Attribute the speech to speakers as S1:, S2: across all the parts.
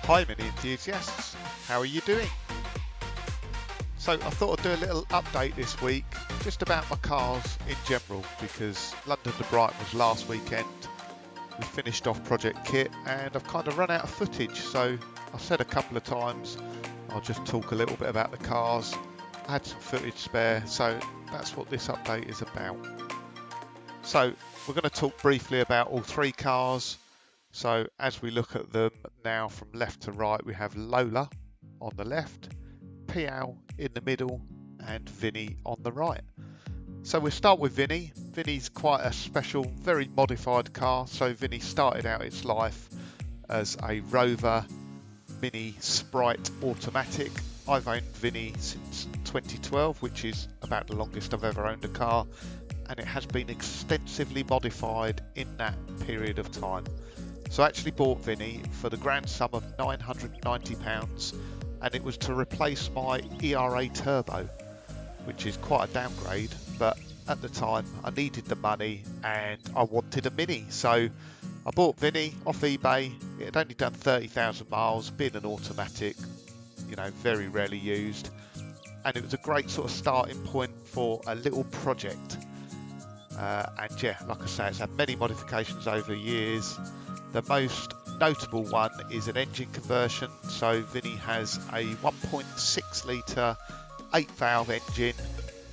S1: Hi Mini enthusiasts, how are you doing? So I thought I'd do a little update this week just about my cars in general, because London to Brighton was last weekend. We finished off Project Kit and I've kind of run out of footage, so I've said a couple of times I'll just talk a little bit about the cars. I had some footage spare, so that's what this update is about. So we're going to talk briefly about all three cars. So as we look at them now from left to right, we have Lola on the left, Piao in the middle, and Vinnie on the right. So we'll start with Vinnie. Vinnie's quite a special, very modified car. So Vinnie started out its life as a Rover Mini Sprite Automatic. I've owned Vinnie since 2012, which is about the longest I've ever owned a car, and it has been extensively modified in that period of time. So I actually bought Vinnie for the grand sum of £990, and it was to replace my ERA Turbo, which is quite a downgrade, but at the time I needed the money and I wanted a Mini. So I bought Vinnie off eBay. It had only done 30,000 miles, being an automatic, you know, very rarely used, and it was a great sort of starting point for a little project. And yeah, like I say, it's had many modifications over the years. The most notable one is an engine conversion. So Vinnie has a 1.6 litre 8 valve engine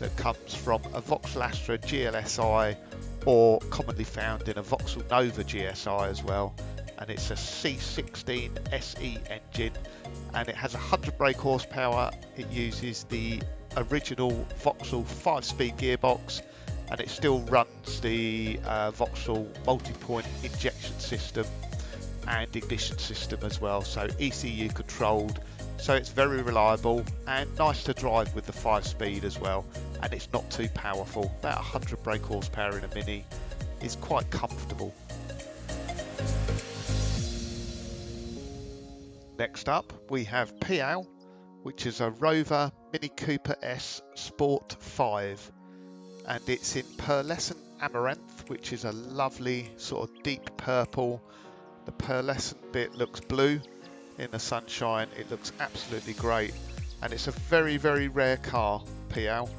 S1: that comes from a Vauxhall Astra GLSI, or commonly found in a Vauxhall Nova GSI as well, and it's a C16 SE engine, and it has 100 brake horsepower. It uses the original Vauxhall 5-speed gearbox, and it still runs the Vauxhall multi-point injection system and ignition system as well, so ECU controlled, so it's very reliable and nice to drive with the 5-speed as well, and it's not too powerful. About 100 brake horsepower in a Mini is quite comfortable. Next up we have Piao, which is a Rover Mini Cooper S Sport 5. And it's in pearlescent amaranth, which is a lovely sort of deep purple. The pearlescent bit looks blue in the sunshine. It looks absolutely great, and it's a very, very rare car, Piao.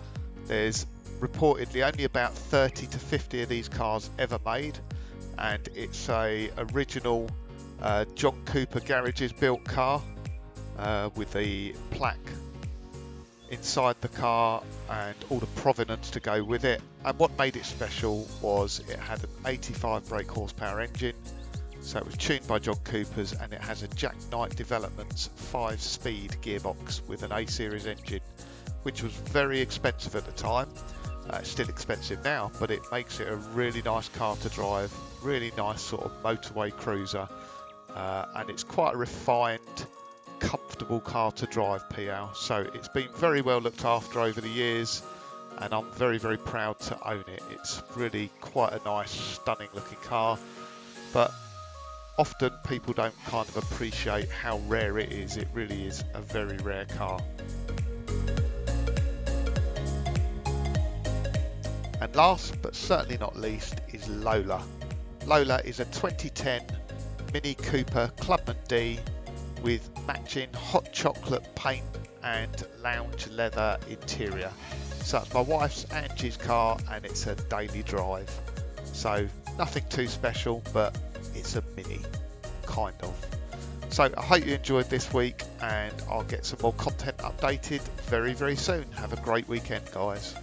S1: There's reportedly only about 30 to 50 of these cars ever made, and it's a original John Cooper Garages built car with the plaque inside the car and all the provenance to go with it. And what made it special was it had an 85 brake horsepower engine, so it was tuned by John Cooper's, and it has a Jack Knight Developments 5-speed gearbox with an A series engine, which was very expensive at the time. It's still expensive now, but it makes it a really nice car to drive, really nice sort of motorway cruiser, and it's quite a refined, comfortable car to drive, Piao. So it's been very well looked after over the years, and I'm very, very proud to own it. It's really quite a nice, stunning looking car, but often people don't kind of appreciate how rare it is. It really is a very rare car. And last but certainly not least is Lola. Lola is a 2010 Mini Cooper Clubman D with matching hot chocolate paint and lounge leather interior. So it's my wife's Angie's car, and it's a daily drive. So nothing too special, but it's a Mini, kind of. So I hope you enjoyed this week, and I'll get some more content updated very, very soon. Have a great weekend, guys.